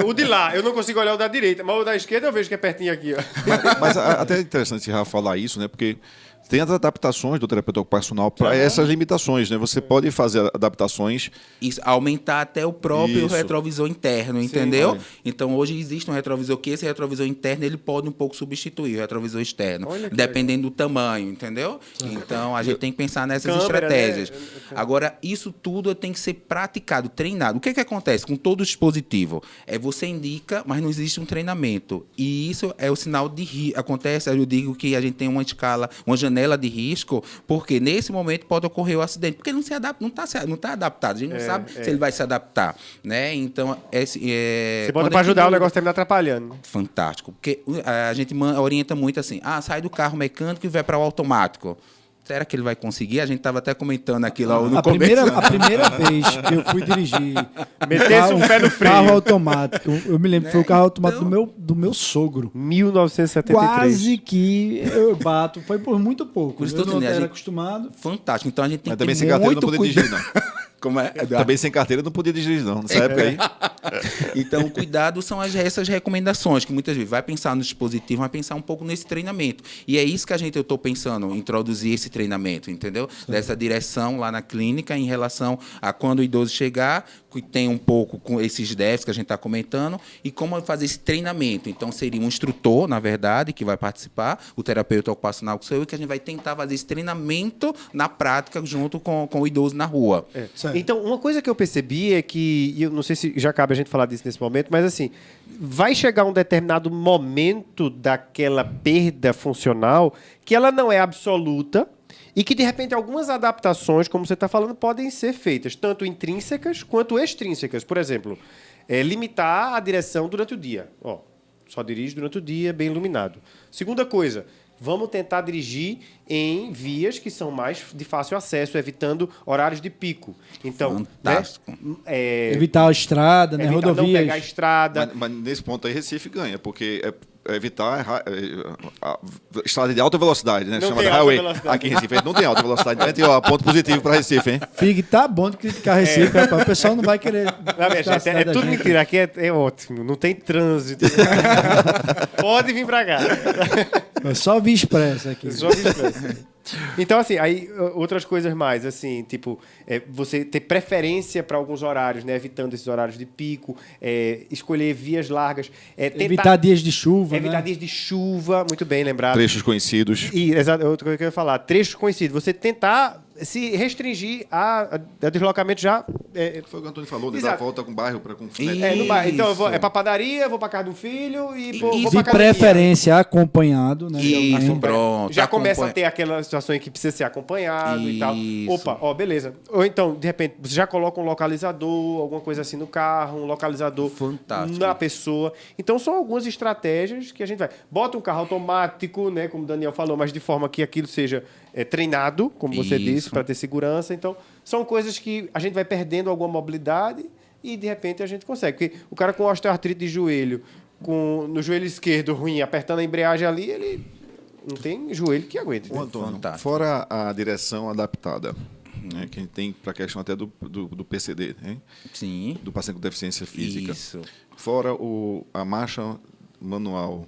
O de lá, eu não consigo olhar o da direita, mas o da esquerda eu vejo que é pertinho aqui. Ó. Mas até é interessante Rafa falar isso, né? Porque tem as adaptações do terapeuta ocupacional para essas limitações, né? Você pode fazer adaptações... Isso, aumentar até o próprio retrovisor interno, entendeu? Olha. Então, hoje existe um retrovisor que esse retrovisor interno ele pode um pouco substituir o retrovisor externo, dependendo do tamanho, entendeu? Então, a gente tem que pensar nessas estratégias. Né? Agora, isso tudo tem que ser praticado, treinado. O que acontece com todo dispositivo? Você indica, mas não existe um treinamento. E isso é o sinal de risco. Acontece, eu digo que a gente tem uma escala, uma janela de risco, porque nesse momento pode ocorrer o acidente, porque ele não se adapta, não está adaptado, a gente não sabe se ele vai se adaptar, né? Então, você bota para ajudar o negócio terminar atrapalhando. Fantástico, porque a gente orienta muito assim, sai do carro mecânico e vai para o automático. Será que ele vai conseguir? A gente estava até comentando aqui lá no começo. A primeira vez que eu fui dirigir metesse um pé no freio. Carro automático, eu me lembro que foi o carro automático do meu sogro. 1973. Quase que eu bato. Foi por muito pouco. Eu não era acostumado. Fantástico. Então a gente tem Mas que também ter sem carteira não muito podia dirigir, não. Como é? Também sem carteira não podia dirigir, não. Nessa época aí. Então, cuidado são essas recomendações, que muitas vezes vai pensar no dispositivo, vai pensar um pouco nesse treinamento. E é isso que eu estou pensando, introduzir esse treinamento, entendeu? Sim. Dessa direção lá na clínica em relação a quando o idoso chegar, que tem um pouco com esses déficits que a gente está comentando, e como fazer esse treinamento. Então, seria um instrutor, na verdade, que vai participar, o terapeuta ocupacional que sou eu, que a gente vai tentar fazer esse treinamento na prática junto com o idoso na rua. Então, uma coisa que eu percebi é que, e eu não sei se já cabe a gente falar disso nesse momento, mas assim, vai chegar um determinado momento daquela perda funcional que ela não é absoluta e que, de repente, algumas adaptações, como você está falando, podem ser feitas, tanto intrínsecas quanto extrínsecas. Por exemplo, limitar a direção durante o dia. Só dirige durante o dia, bem iluminado. Segunda coisa, vamos tentar dirigir em vias que são mais de fácil acesso, evitando horários de pico. Então, fantástico. Evitar a estrada, né? Rodovias. Não pegar a estrada. Mas nesse ponto aí, Recife ganha, porque evitar a estrada de alta velocidade, né? Chama de highway. Aqui em Recife não tem alta velocidade. Então, tem ponto positivo para Recife, hein? Fig, tá bom de criticar Recife, rapaz. O pessoal não vai querer... Não, minha gente, é tudo mentira. Aqui é ótimo. Não tem trânsito. Pode vir para cá. É só via expressa aqui. Só via expressa. Então, assim, aí outras coisas mais, assim, tipo, você ter preferência para alguns horários, né? Evitando esses horários de pico, escolher vias largas, Evitar dias de chuva, evitar né? dias de chuva, muito bem lembrado. Trechos conhecidos. E, exato, outra coisa que eu ia falar, trechos conhecidos. Você tentar se restringir a deslocamento já. Foi o que o Antônio falou, né? Exato. Da volta com o bairro para com No bairro. Então, eu vou Isso. pra padaria, vou pra casa do filho e vou De pra academia. preferência acompanhado, né? Isso, pronto. Já começa a Acompanha- ter aquela situação em que precisa ser acompanhado e tal. Isso. Opa, ó, beleza. Ou então, de repente, você já coloca um localizador, alguma coisa assim no carro, um localizador Fantástico. na pessoa. Então, são algumas estratégias que a gente vai. Bota um carro automático, né, como o Daniel falou, mas de forma que aquilo seja treinado, como você Isso. disse, para ter segurança. Então, são coisas que a gente vai perdendo alguma mobilidade e, de repente, a gente consegue. Porque o cara com osteoartrite de joelho, no joelho esquerdo ruim, apertando a embreagem ali, ele não tem joelho que aguente. Ô, Né? Antônio, Fantástico. fora a direção adaptada, né, que a gente tem para a questão até do PCD, né, Sim. do paciente com deficiência física, Isso. fora a marcha manual,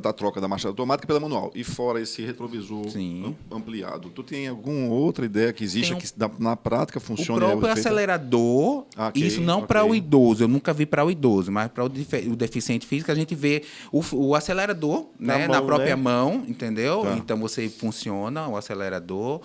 da troca da marcha automática pela manual, e fora esse retrovisor Sim. ampliado, tu tem alguma outra ideia que existe Tem que na prática O funcione? próprio feita? acelerador, Ok, isso não ok. para o idoso, eu nunca vi para o idoso, mas para o deficiente físico a gente vê o acelerador Na né, mão, na própria né? mão, entendeu? Tá. Então você funciona o acelerador.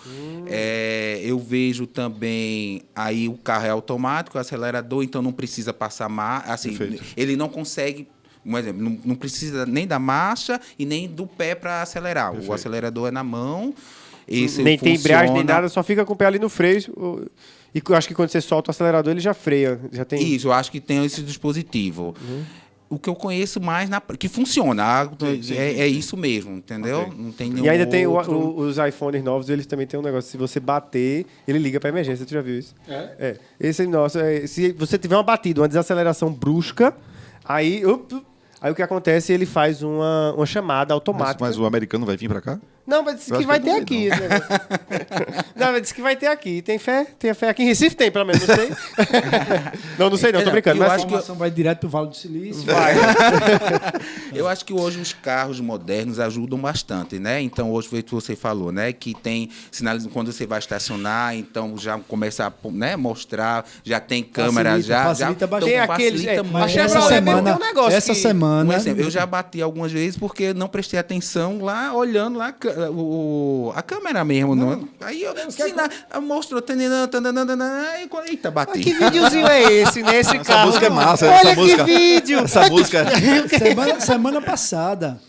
Eu vejo também aí o carro é automático, o acelerador, então não precisa passar assim, Perfeito. ele não consegue. Um exemplo, não precisa nem da marcha e nem do pé para acelerar. O Perfeito. acelerador é na mão. Esse Nem tem embreagem, nem funciona. nada, só fica com o pé ali no freio. E eu acho que quando você solta o acelerador, ele já freia. Já tem... Isso, eu acho que tem esse dispositivo. O que eu conheço mais que funciona, sim, é isso mesmo, entendeu? Ok. Não tem nenhum E ainda tem outro. os iPhones novos, eles também tem um negócio. Se você bater, ele liga para emergência. Tu já viu isso? É. Esse nosso, se você tiver uma batida, uma desaceleração brusca, aí o que acontece, ele faz uma chamada automática. Mas o americano vai vir para cá? Não, mas disse Eu que acho vai que ter eu aqui esse negócio. Não, mas disse que vai ter aqui. Tem fé? Tem fé aqui em Recife? Tem, pelo menos. Não sei. Não sei não, tô brincando. eu Mas A acho que informação vai direto pro Vale do Silício. vai. Eu acho que hoje os carros modernos ajudam bastante, né? Então, hoje foi o que você falou, né? Que tem sinalização quando você vai estacionar, então já começa a mostrar, já tem câmera, Facilita bastante. Tem então aqueles... facilita Mas muito. Mas essa essa semana, semana, tem um negócio essa que- semana, Um exemplo, eu já bati algumas vezes porque não prestei atenção lá, olhando lá a câmera mesmo. Não. Aí eu mostrou. Eita, bati. Que videozinho é esse, né? Esse Essa carro. música é massa. Olha essa que música, vídeo. Essa música. semana passada,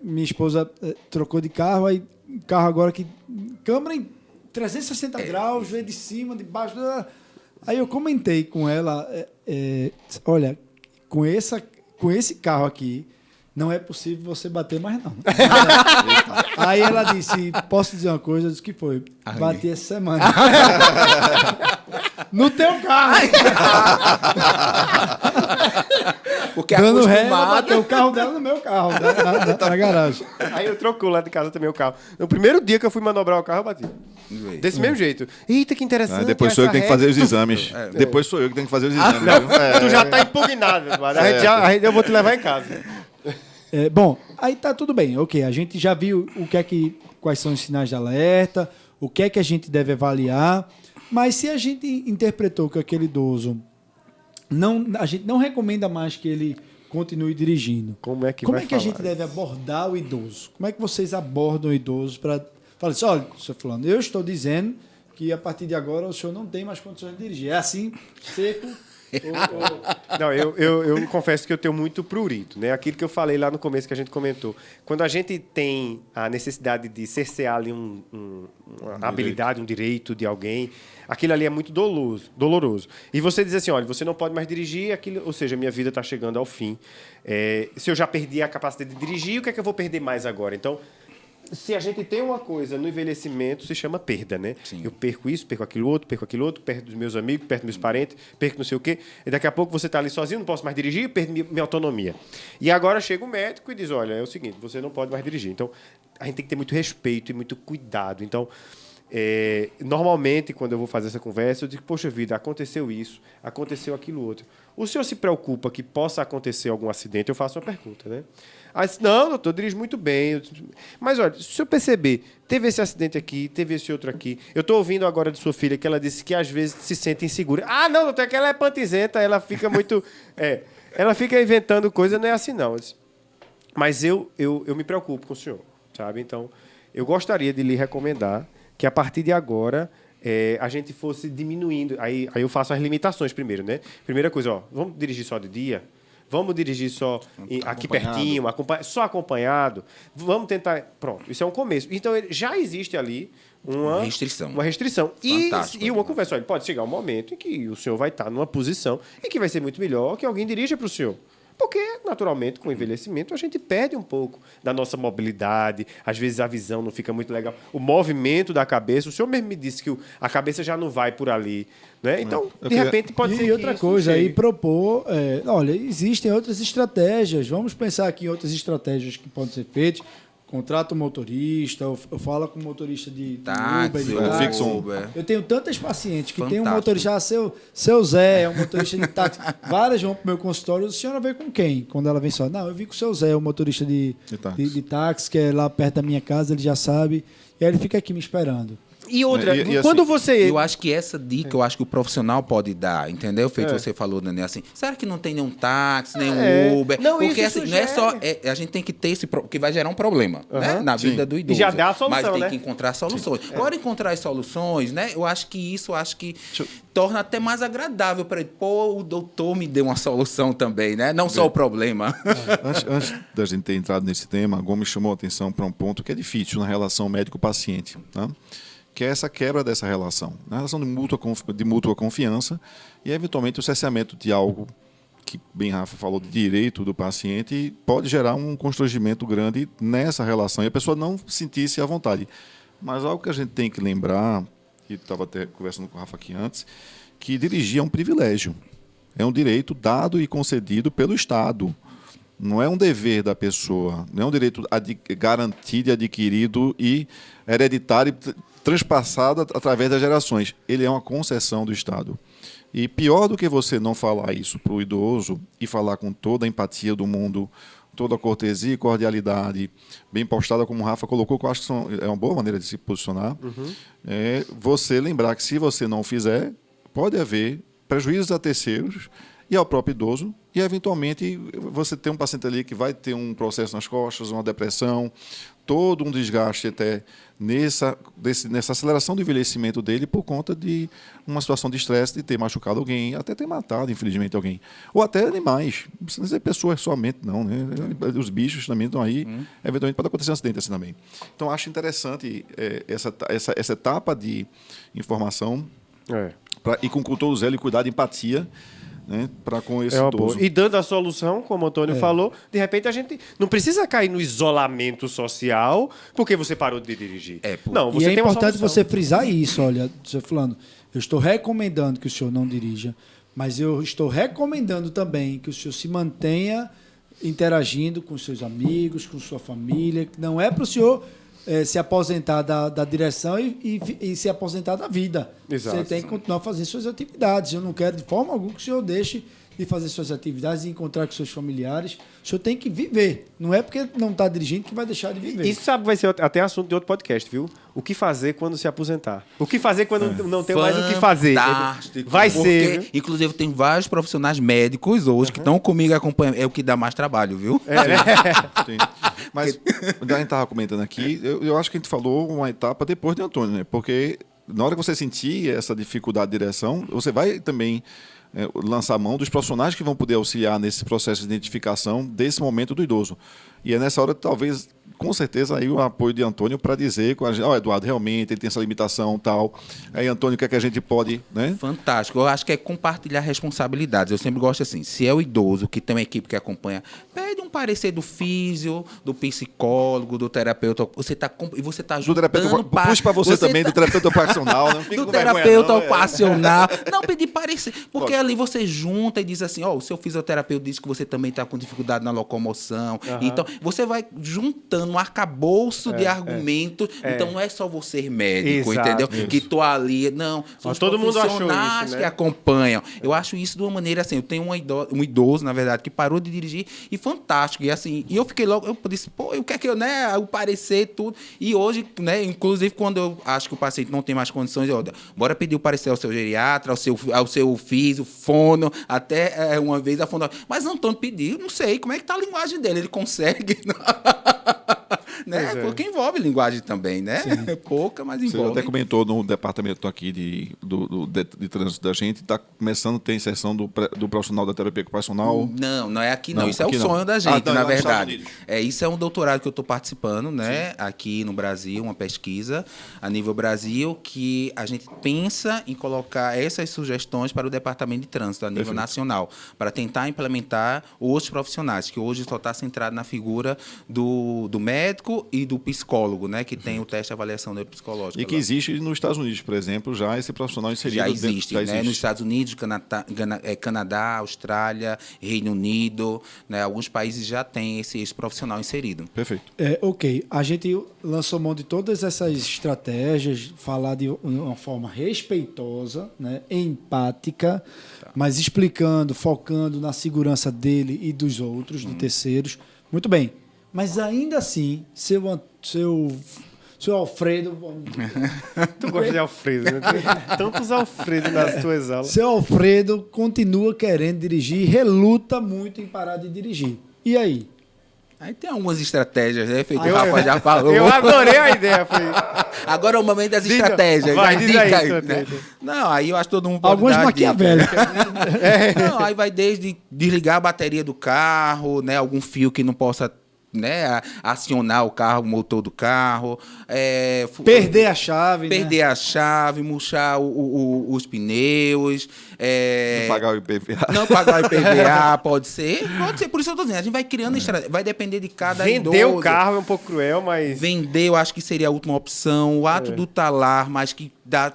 minha esposa trocou de carro, aí carro agora que câmera em 360 graus, vê de cima, de baixo. Aí eu comentei com ela, olha, com esse carro aqui, não é possível você bater mais não. Aí ela disse, posso dizer uma coisa? Eu disse que foi. Bati essa semana. No teu carro. Porque Dando ré, ela acostumado. bateu o carro dela no meu carro, na garagem. Aí eu trocou lá de casa também o carro. No primeiro dia que eu fui manobrar o carro, eu bati. Desse mesmo jeito. Eita, que interessante. Depois sou eu que tenho que fazer os exames. É. Depois sou eu que tenho que fazer os exames. Tu já tá impugnado. Eu vou te levar em casa. Bom, aí tá tudo bem, ok. A gente já viu quais são os sinais de alerta, o que é que a gente deve avaliar, mas se a gente interpretou que aquele idoso a gente não recomenda mais que ele continue dirigindo. Como é que a gente deve abordar o idoso? Como é que vocês abordam o idoso para falar assim, olha, senhor fulano, eu estou dizendo que a partir de agora o senhor não tem mais condições de dirigir. É assim, seco. Não, eu confesso que eu tenho muito prurito, né? Aquilo que eu falei lá no começo que a gente comentou. Quando a gente tem a necessidade de cercear ali uma habilidade, um direito de alguém, aquilo ali é muito doloroso. E você diz assim, olha, você não pode mais dirigir, ou seja, minha vida está chegando ao fim. Se eu já perdi a capacidade de dirigir, o que é que eu vou perder mais agora? Então, se a gente tem uma coisa no envelhecimento, se chama perda, né? Sim. Eu perco isso, perco aquilo outro, perto dos meus amigos, perto dos meus parentes, perco não sei o quê. E daqui a pouco você está ali sozinho, não posso mais dirigir, perco minha autonomia. E agora chega o médico e diz, olha, é o seguinte, você não pode mais dirigir. Então, a gente tem que ter muito respeito e muito cuidado. Então, Normalmente, quando eu vou fazer essa conversa, eu digo, poxa vida, aconteceu isso, aconteceu aquilo outro. O senhor se preocupa que possa acontecer algum acidente? Eu faço uma pergunta, né? Aí, não, doutor, dirige muito bem. Mas, olha, se o senhor perceber, teve esse acidente aqui, teve esse outro aqui. Eu estou ouvindo agora de sua filha que ela disse que às vezes se sente insegura. Ah, não, doutor, é que ela é pantizenta, ela fica muito... ela fica inventando coisa, não é assim, não. Mas eu me preocupo com o senhor, sabe? Então, eu gostaria de lhe recomendar que a partir de agora a gente fosse diminuindo. Aí eu faço as limitações primeiro, né? Primeira coisa, ó, vamos dirigir só de dia? Vamos dirigir só aqui pertinho, só acompanhado? Vamos tentar... Pronto, isso é um começo. Então, já existe ali uma restrição. E uma conversa. Olha, pode chegar um momento em que o senhor vai estar numa posição em que vai ser muito melhor que alguém dirija para o senhor. Porque, naturalmente, com o envelhecimento, a gente perde um pouco da nossa mobilidade. Às vezes a visão não fica muito legal. O movimento da cabeça, o senhor mesmo me disse que a cabeça já não vai por ali. Né? Então, de repente, pode ser. E outra coisa, aí propor... olha, existem outras estratégias. Vamos pensar aqui em outras estratégias que podem ser feitas. Contrata um motorista, ou fala com um motorista de táxi, Uber. Eu tenho tantas pacientes que tem um motorista, seu Zé, é um motorista de táxi. Várias vão para o meu consultório. A senhora veio com quem? Quando ela vem só, não, eu vim com o seu Zé, o motorista de táxi, que é lá perto da minha casa, ele já sabe. E aí ele fica aqui me esperando. E outra, quando assim, você... Eu acho que essa dica, eu acho que o profissional pode dar, entendeu? Feito você falou, Daniel, assim, será que não tem nenhum táxi, nenhum Uber? Não, porque isso assim, não é só... a gente tem que ter esse... que vai gerar um problema, né? Na vida do idoso. E já dá a solução, mas tem né? que encontrar soluções. Agora, encontrar as soluções, né? Eu acho que torna até mais agradável para ele. Pô, o doutor me deu uma solução também, né? Não só o problema. Antes da gente ter entrado nesse tema, a Gomes chamou a atenção para um ponto que é difícil na relação médico-paciente, tá? Que é essa quebra dessa relação. Na relação de mútua confiança e, eventualmente, o cerceamento de algo que, bem Rafa falou, de direito do paciente, pode gerar um constrangimento grande nessa relação e a pessoa não sentir-se à vontade. Mas algo que a gente tem que lembrar, e estava até conversando com o Rafa aqui antes, que dirigir é um privilégio. É um direito dado e concedido pelo Estado. Não é um dever da pessoa, não é um direito garantido, adquirido e hereditário, transpassado através das gerações. Ele é uma concessão do Estado. E pior do que você não falar isso para o idoso e falar com toda a empatia do mundo, toda a cortesia e cordialidade, bem postada, como o Rafa colocou, que eu acho que é uma boa maneira de se posicionar, é você lembrar que, se você não fizer, pode haver prejuízos a terceiros e ao próprio idoso, e eventualmente você tem um paciente ali que vai ter um processo nas costas, uma depressão, todo um desgaste até nessa aceleração do envelhecimento dele por conta de uma situação de estresse, de ter machucado alguém, até ter matado, infelizmente, alguém. Ou até animais. Não precisa dizer pessoas somente, não. Né? Os bichos também estão aí. Eventualmente pode acontecer um acidente assim também. Então, acho interessante essa etapa de informação e com todo o zelo e cuidado e empatia, né, para com esse idoso. E dando a solução, como o Antônio falou, de repente a gente não precisa cair no isolamento social porque você parou de dirigir. Não, você e é tem importante você frisar isso, olha, você falando, eu estou recomendando que o senhor não dirija, mas eu estou recomendando também que o senhor se mantenha interagindo com seus amigos, com sua família. Não é para o senhor se aposentar da direção e se aposentar da vida. Exato. Você tem que continuar fazendo suas atividades. Eu não quero de forma alguma que o senhor deixe de fazer suas atividades e encontrar com seus familiares. O senhor tem que viver. Não é porque não está dirigindo que vai deixar de viver. Isso, sabe, vai ser até assunto de outro podcast, viu? O que fazer quando se aposentar? O que fazer quando não tem mais o que fazer? Fantástico. Vai ser. Viu? Inclusive, tem vários profissionais médicos hoje que estão comigo acompanhando. É o que dá mais trabalho, viu? Sim. Mas, a gente estava comentando aqui, eu acho que a gente falou uma etapa depois de Antônio, né? Porque na hora que você sentir essa dificuldade de direção, você vai também lançar mão dos profissionais que vão poder auxiliar nesse processo de identificação desse momento do idoso. E é nessa hora, talvez, com certeza, aí o apoio de Antônio para dizer com a gente, Eduardo, realmente ele tem essa limitação e tal. Aí, Antônio, o que é que a gente pode, né? Fantástico. Eu acho que é compartilhar responsabilidades. Eu sempre gosto assim, se é o idoso que tem uma equipe que acompanha, pede um um parecer do físio, do psicólogo, do terapeuta. Você está Do juntando... terapeuta, puxa para você também, do terapeuta ocupacional. Não fica do com vergonha, terapeuta não, ocupacional. Não, pedir parecer. Porque Lógico. ali você junta e diz assim, ó, o seu fisioterapeuta diz que você também está com dificuldade na locomoção. Então, você vai juntando um arcabouço de argumentos. Então, não é só você médico, Exato, entendeu? isso. Que tô ali. Não, são Ó, os todo mundo achou profissionais isso, né? que acompanham. Eu acho isso de uma maneira assim. Eu tenho um idoso, na verdade, que parou de dirigir e fantástico. E assim, e eu fiquei logo, eu disse, pô, eu quero que eu, né, o parecer, tudo. E hoje, né, inclusive quando eu acho que o paciente não tem mais condições, eu, bora pedir o parecer ao seu geriatra, ao seu físio, fono, até uma vez a fono. Mas Antônio pediu, não sei, como é que tá a linguagem dele? Ele consegue? Né? Porque envolve linguagem também, né? Pouca, mas Você envolve. até comentou no departamento aqui de trânsito da gente, está começando a ter inserção do profissional da terapia ocupacional. Não é aqui não. Não, Isso aqui é o não. sonho da gente, não, na lá nos Estados verdade. Unidos. Isso é um doutorado que eu estou participando, né? Aqui no Brasil, uma pesquisa a nível Brasil, que a gente pensa em colocar essas sugestões para o departamento de trânsito a nível nacional, para tentar implementar os profissionais, que hoje só está centrado na figura do médico e do psicólogo, né? Que tem o teste de avaliação neuropsicológica. E que existe nos Estados Unidos, por exemplo, já esse profissional inserido. Já dentro- existe, já né? existe. Nos Estados Unidos, Canadá, Austrália, Reino Unido, né? Alguns países já têm esse profissional inserido. Perfeito. Ok, a gente lançou mão de todas essas estratégias, falar de uma forma respeitosa, né, empática, mas explicando, focando na segurança dele e dos outros, de terceiros. Muito bem, mas ainda assim, seu Alfredo... Tu gosta de Alfredo, né? Tem tantos Alfredo nas tuas aulas. Seu Alfredo continua querendo dirigir e reluta muito em parar de dirigir. E aí? Aí tem algumas estratégias, né? Feito o Rafa já falou. Eu adorei a ideia. Falei, Agora é o momento das Diga, estratégias. vai, das diz aí, dicas, estratégia. Não, aí eu acho que todo mundo pode Algumas dar dica. maquiavélicas. Não, aí vai desde desligar a bateria do carro, né? Algum fio que não possa, né, acionar o carro, o motor do carro. Perder a chave, Perder a chave, murchar os pneus. Não pagar o IPVA. Não pagar o IPVA, pode ser. Por isso eu estou dizendo, a gente vai criando estratégia. Vai depender de cada vender idoso. o carro é um pouco cruel, mas... Vender, eu acho que seria a última opção. O ato do talar, mas que dá...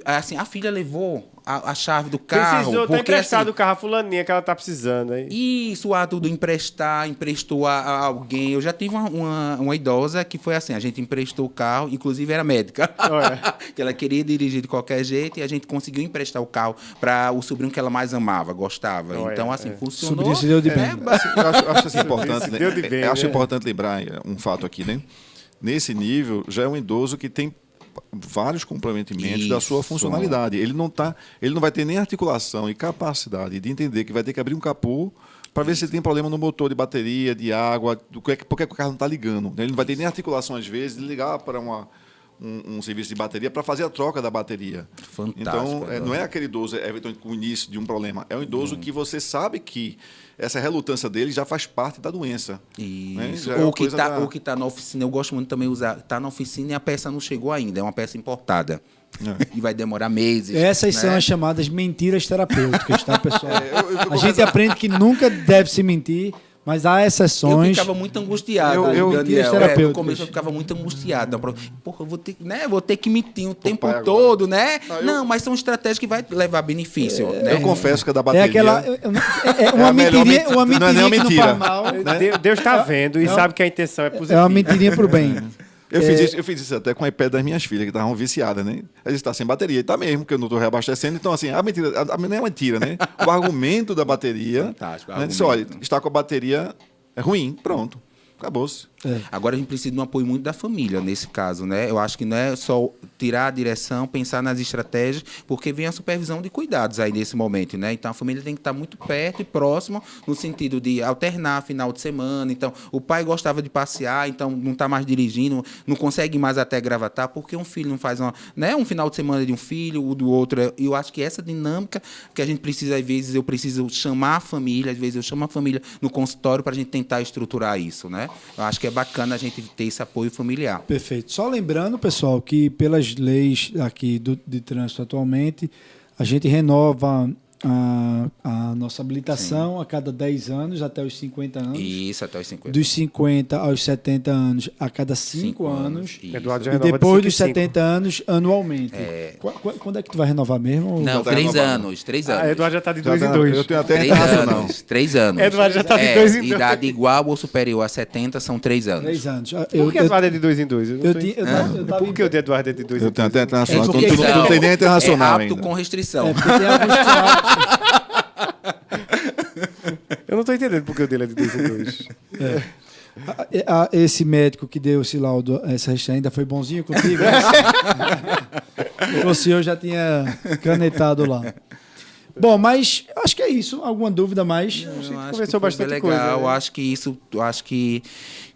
Assim, a filha levou a chave do carro. Precisou ter porque, emprestado assim, o carro a fulaninha que ela tá precisando. Aí. isso, o ato do emprestou a alguém. Eu já tive uma idosa que foi assim, a gente emprestou o carro, inclusive era médica. Que ela queria dirigir de qualquer jeito e a gente conseguiu emprestar o carro para o sobrinho que ela mais amava, gostava. Então, assim, funcionou. Sobrinho se deu de bem. Eu acho assim, importante, né? Deu de bem, Eu acho né? importante lembrar um fato aqui, né? Nesse nível, já é um idoso que tem vários comprometimentos da sua Isso. funcionalidade. Ele não vai ter nem articulação e capacidade de entender que vai ter que abrir um capô para ver se tem problema no motor de bateria, de água, porque o carro não está ligando. Ele não vai ter nem articulação, às vezes, de ligar para um serviço de bateria para fazer a troca da bateria. Fantástico. Então, não é aquele idoso, eventualmente, com o início de um problema. É um idoso que você sabe que essa relutância dele já faz parte da doença. Né? Isso. Já é uma Ou que coisa da- tá na oficina. Eu gosto muito também de usar. Tá na oficina e a peça não chegou ainda. É uma peça importada. E vai demorar meses. Essas né? são as chamadas mentiras terapêuticas, tá, pessoal? A gente aprende que nunca deve se mentir, mas há Eu exceções. ficava muito angustiado, Eu- Daniel. terapêuticas. No começo eu ficava muito angustiado. Porra, eu vou ter que mentir o tempo pai, agora. todo, né? Não, Mas são estratégias que vai levar benefício. né? Eu confesso que a da É bateria... aquela. É uma a melhor mentirinha, uma mentira. Não é nem mentirinha uma que não mentira. faz mal. né? Deus tá vendo e sabe que a intenção é positiva. É uma mentirinha pro bem. Eu fiz isso até com o iPad das minhas filhas, que estavam viciadas, né? Eles está sem bateria. E tá mesmo, que eu não estou reabastecendo. Então, assim, a mentira, não é mentira, né? O argumento da bateria... Fantástico, Né? Disse, olha, está com a bateria ruim, pronto. Acabou-se. Agora a gente precisa de um apoio muito da família nesse caso, né? Eu acho que não é só tirar a direção, pensar nas estratégias, porque vem a supervisão de cuidados aí nesse momento, né? Então a família tem que estar muito perto e próximo no sentido de alternar final de semana. Então o pai gostava de passear, então não está mais dirigindo, não consegue mais até gravatar, porque um filho não faz um final de semana de um filho, o do outro. E eu acho que essa dinâmica que a gente precisa, às vezes eu preciso chamar a família, às vezes eu chamo a família no consultório para a gente tentar estruturar isso, né? Eu acho que é bacana a gente ter esse apoio familiar. Perfeito. Só lembrando, pessoal, que pelas leis aqui de trânsito atualmente, a gente renova a nossa habilitação a cada 10 anos, até os 50 anos. Isso, até os 50. Dos 50 aos 70 anos, a cada 5 anos. Isso. Eduardo já E renova de depois 5 em dos 5. 70 anos, anualmente. Quando é que tu vai renovar mesmo? Não, tá 3 renovado. anos. 3 anos. Eduardo já tá de Já 2 em tá- 2. Eu tenho até 3 internacional. anos. 3 anos. Eduardo já tá de 2 em 2. Idade igual ou superior a 70 são 3 anos. 3 anos. Por que Eduardo é de 2 em 2? Eu Por que o de Eduardo é de 2 em Eu 2? tenho até internacional. É Então porque tu não tem nem internacional é apto ainda. com restrição. porque tem alguns teatros. Eu não tô entendendo porque o dele é de 2 em 2. Esse médico que deu esse laudo, essa restrição, ainda foi bonzinho contigo? Se fosse eu, já tinha canetado lá. Bom, mas acho que é isso. Alguma dúvida mais? Eu acho conversou que foi bastante bem coisa, legal. né? Eu acho que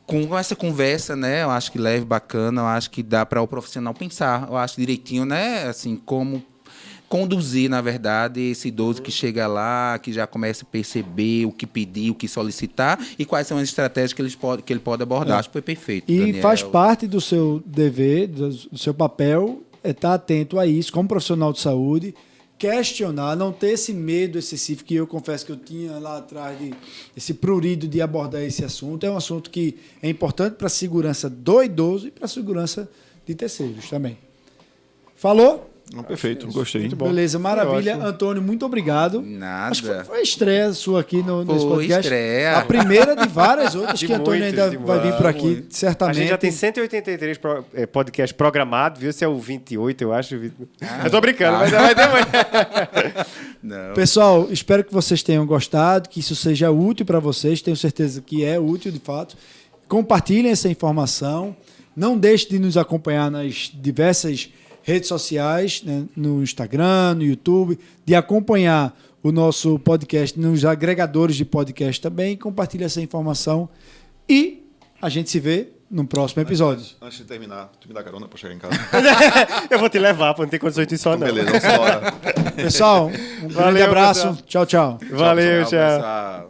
com essa conversa, né? Eu acho que leve, bacana. Eu acho que dá para o profissional pensar. Eu acho direitinho, né? Assim, como conduzir, na verdade, esse idoso que chega lá, que já começa a perceber o que pedir, o que solicitar e quais são as estratégias que ele pode abordar. Acho que foi perfeito. E Daniel. faz parte do seu dever, do seu papel, estar atento a isso, como profissional de saúde, questionar, não ter esse medo excessivo que eu confesso que eu tinha lá atrás, esse prurido de abordar esse assunto. É um assunto que é importante para a segurança do idoso e para a segurança de terceiros também. Falou? Não, perfeito, gostei. Muito bom. Beleza, maravilha. ótimo. Antônio, muito obrigado. Nada. Acho que foi a estreia sua aqui nesse Foi podcast. estreia. A primeira de várias outras De que Antônio muitas, ainda de vai vir por aqui, muitas. certamente. A gente já tem 183 podcasts programados, viu? Esse é o 28, eu acho. Eu tô brincando, mas vai ter mais. Não. Pessoal, espero que vocês tenham gostado, que isso seja útil para vocês. Tenho certeza que é útil, de fato. Compartilhem essa informação. Não deixe de nos acompanhar nas diversas redes sociais, né, no Instagram, no YouTube, de acompanhar o nosso podcast nos agregadores de podcast também. Compartilhe essa informação e a gente se vê no próximo episódio. Antes de terminar, tu me dá carona pra chegar em casa? Eu vou te levar, pô, não tem condições de ir só, não. Beleza, vamos embora. Pessoal, um grande Valeu, abraço. pessoal. Tchau, tchau. Valeu, tchau. pessoal.